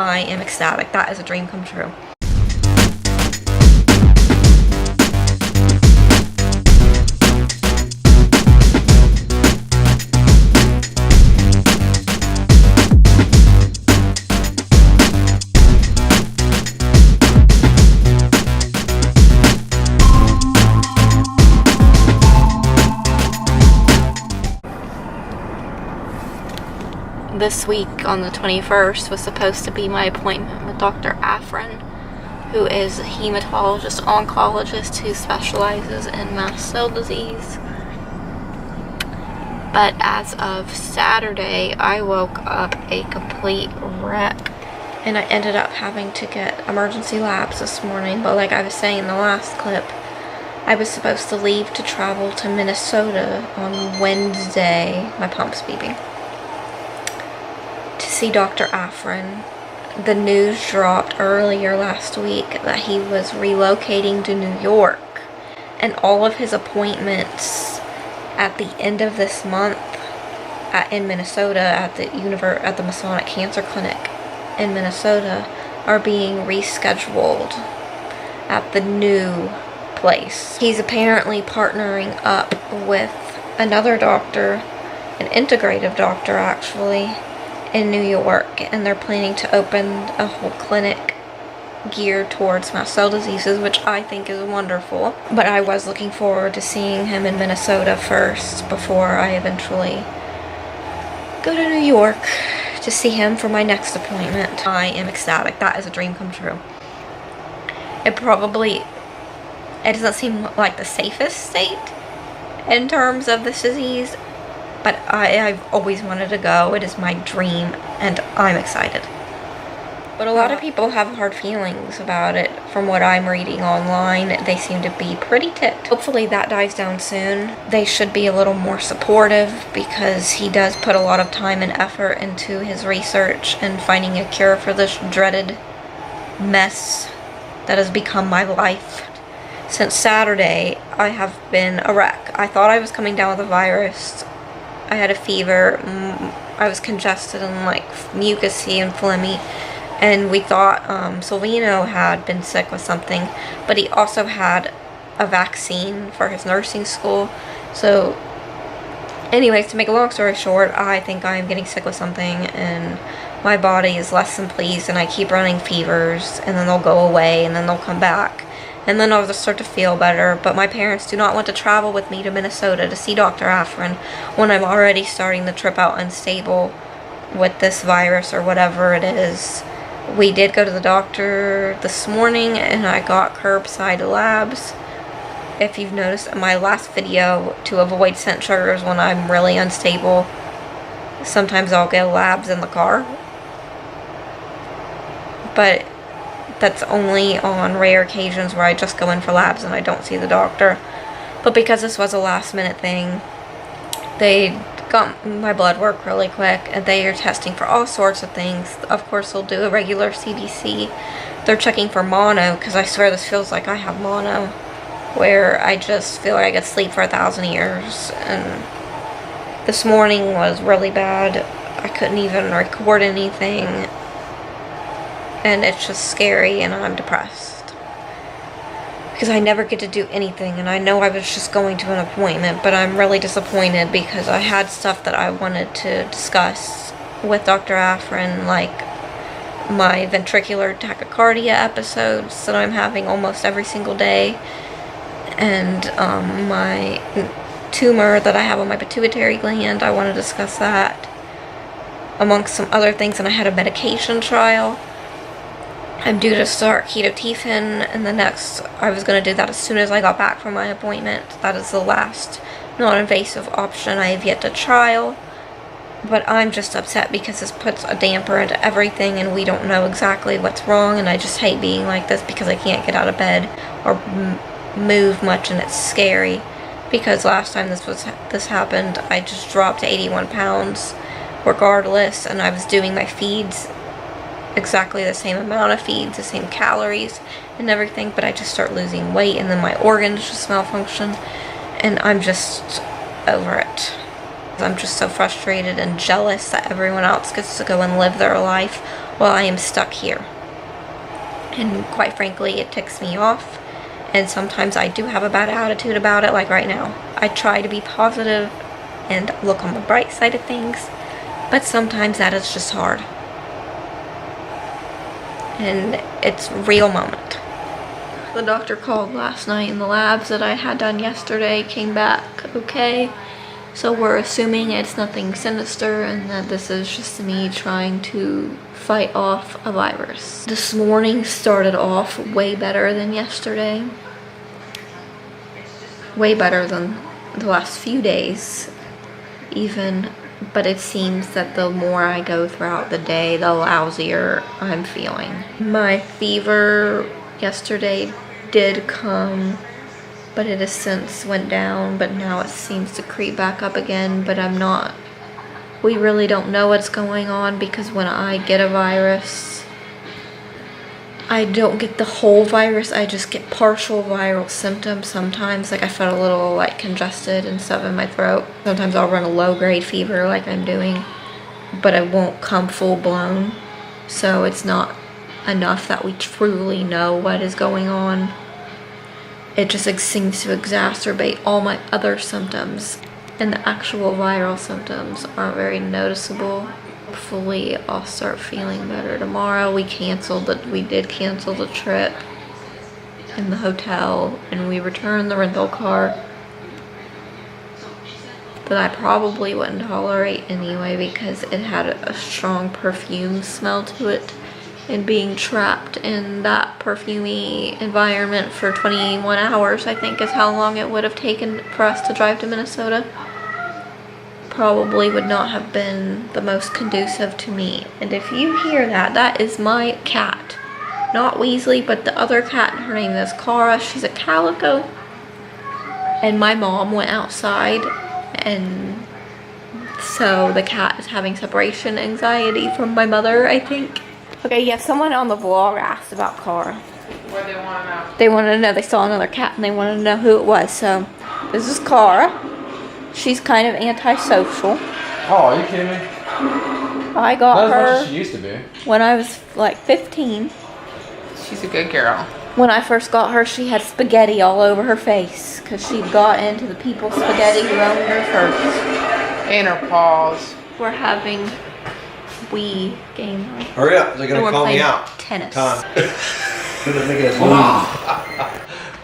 I am ecstatic. That is a dream come true. This week on the 21st was supposed to be my appointment with Dr. Afrin, who is a hematologist oncologist who specializes in mast cell disease. But as of Saturday, I woke up a complete wreck, and I ended up having to get emergency labs this morning. But like I was saying in the last clip, I was supposed to leave to travel to Minnesota on Wednesday. My pump's beeping. To see Dr. Afrin. The news dropped earlier last week that he was relocating to New York, and all of his appointments at the end of this month in Minnesota at the Masonic Cancer Clinic in Minnesota are being rescheduled at the new place. He's apparently partnering up with another doctor, an integrative doctor actually, in New York, and they're planning to open a whole clinic geared towards mast cell diseases, which I think is wonderful. But I was looking forward to seeing him in Minnesota first before I eventually go to New York to see him for my next appointment. I am ecstatic. That is a dream come true. It doesn't seem like the safest state in terms of this disease, but I've always wanted to go. It is my dream, and I'm excited. But a lot of people have hard feelings about it. From what I'm reading online, they seem to be pretty ticked. Hopefully that dies down soon. They should be a little more supportive, because he does put a lot of time and effort into his research and finding a cure for this dreaded mess that has become my life. Since Saturday, I have been a wreck. I thought I was coming down with a virus. I had a fever, I was congested and like mucusy and phlegmy, and we thought Silvino had been sick with something, but he also had a vaccine for his nursing school. So anyways, to make a long story short, I think I'm getting sick with something, and my body is less than pleased, and I keep running fevers, and then they'll go away, and then they'll come back. And then I'll just start to feel better. But my parents do not want to travel with me to Minnesota to see Dr. Afrin when I'm already starting the trip out unstable with this virus or whatever it is. We did go to the doctor this morning, and I got curbside labs. If you've noticed in my last video, to avoid scent triggers when I'm really unstable, sometimes I'll get labs in the car. But that's only on rare occasions where I just go in for labs and I don't see the doctor. But because this was a last minute thing, they got my blood work really quick, and they are testing for all sorts of things. Of course, they'll do a regular CBC. They're checking for mono, because I swear this feels like I have mono, where I just feel like I could sleep for 1,000 years. And this morning was really bad. I couldn't even record anything. And it's just scary, and I'm depressed. Because I never get to do anything, and I know I was just going to an appointment, but I'm really disappointed because I had stuff that I wanted to discuss with Dr. Afrin, like my ventricular tachycardia episodes that I'm having almost every single day, and my tumor that I have on my pituitary gland. I want to discuss that, amongst some other things, and I had a medication trial. I'm due to start ketotifen, and I was going to do that as soon as I got back from my appointment. That is the last non-invasive option I have yet to trial. But I'm just upset because this puts a damper into everything, and we don't know exactly what's wrong, and I just hate being like this because I can't get out of bed or move much, and it's scary. Because last time this happened, I just dropped 81 pounds regardless, and I was doing my feeds exactly the same amount of feeds, the same calories and everything, but I just start losing weight, and then my organs just malfunction, and I'm just over it. I'm just so frustrated and jealous that everyone else gets to go and live their life well, I am stuck here. And quite frankly, it ticks me off. And sometimes I do have a bad attitude about it, like right now. I try to be positive and look on the bright side of things, but sometimes that is just hard. And it's a real moment. The doctor called last night and the labs that I had done yesterday came back okay. So we're assuming it's nothing sinister and that this is just me trying to fight off a virus. This morning started off way better than yesterday. Way better than the last few days even, but it seems that the more I go throughout the day, the lousier I'm feeling. My fever yesterday did come, but it has since went down, but now it seems to creep back up again, but we really don't know what's going on, because when I get a virus, I don't get the whole virus, I just get partial viral symptoms sometimes. Like I felt a little like congested and stuff in my throat. Sometimes I'll run a low-grade fever like I'm doing, but it won't come full-blown. So it's not enough that we truly know what is going on. It just seems to exacerbate all my other symptoms. And the actual viral symptoms aren't very noticeable. Hopefully I'll start feeling better tomorrow. We did cancel the trip in the hotel, and we returned the rental car that I probably wouldn't tolerate anyway, because it had a strong perfume smell to it, and being trapped in that perfumey environment for 21 hours, I think is how long it would have taken for us to drive to Minnesota, probably would not have been the most conducive to me. And if you hear that, that is my cat. Not Weasley, but the other cat. Her name is Cara. She's a calico. And my mom went outside, and so the cat is having separation anxiety from my mother, I think. Okay, yeah, someone on the vlog asked about Cara. What do they want to know? They wanted to know, they saw another cat and they wanted to know who it was. So this is Cara. She's kind of antisocial. Oh, are you kidding me? I got Not as much her as she used to be. when I was like 15. She's a good girl. When I first got her, she had spaghetti all over her face because she got into the people's spaghetti who owned her first. And her paws. We're having Wii game night. Hurry up, they're And gonna we're call me playing out. tennis. Time. Gonna make it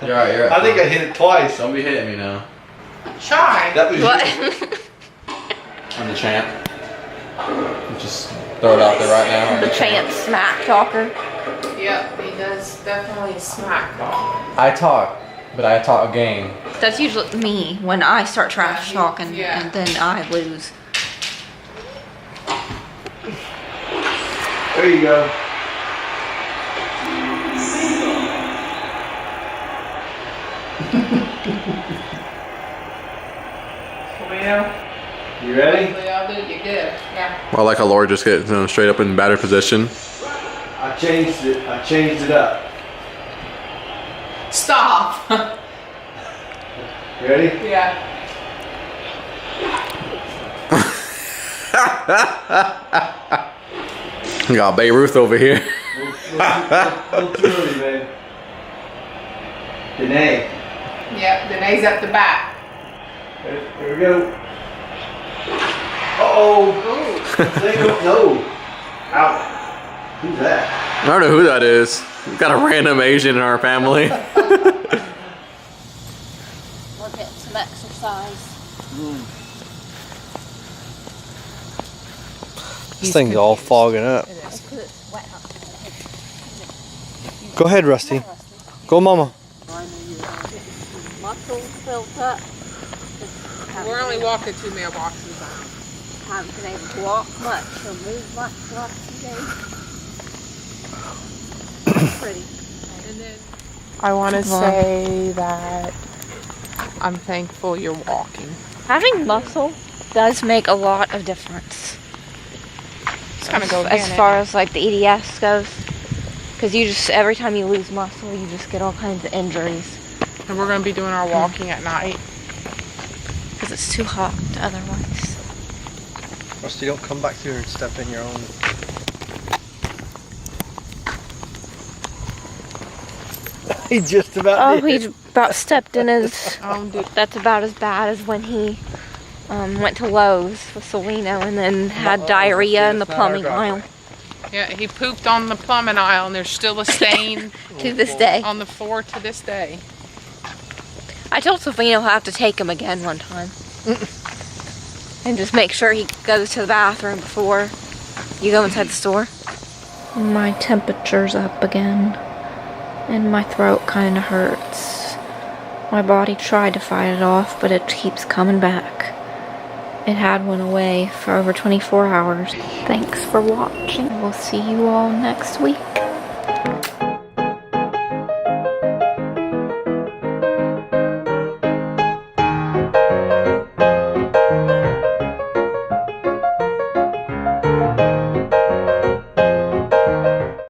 You're right, you're right. I think I hit it twice. Don't be hitting me now. Shy. That was What? I'm the champ. Just throw it out there right now. I'm The champ smack talker. Yep, he does definitely smack talk. I talk, but I talk a game. That's usually me when I start trash talking, Yeah. and then I lose. There you go. You ready? I'll do you good. Yeah. I like how Laura just gets straight up in batter position. I changed it. I changed it up. Stop. You ready? Yeah. We got Babe Ruth over here. Little too early, babe. Danae. Yep, Danae's up the bat. Here we go. Uh-oh. No. Out. Who's that? I don't know who that is. We've got a random Asian in our family. We're getting some exercise. This thing's all fogging up. Go ahead, Rusty. Go, Mama. Muscles built up. We're only walking 2 mailboxes down. Haven't been able to walk much or move much the last few days. Pretty. And then I want to say that I'm thankful you're walking. Having muscle does make a lot of difference. It's kind of go As far as like the EDS goes. Because you just, every time you lose muscle, you just get all kinds of injuries. And we're going to be doing our walking at night. Because it's too hot otherwise. Rusty, don't come back here and step in your own He just about Oh, did. he about stepped in his. Oh, dude. That's about as bad as when he went to Lowe's with Selena and then had diarrhea in the plumbing aisle. Yeah, he pooped on the plumbing aisle, and there's still a stain To this day. on the floor to this day. I told Selena he'll have to take him again one time. And just make sure he goes to the bathroom before you go inside the store. My temperature's up again. And my throat kind of hurts. My body tried to fight it off, but it keeps coming back. It had went away for over 24 hours. Thanks for watching. We'll see you all next week.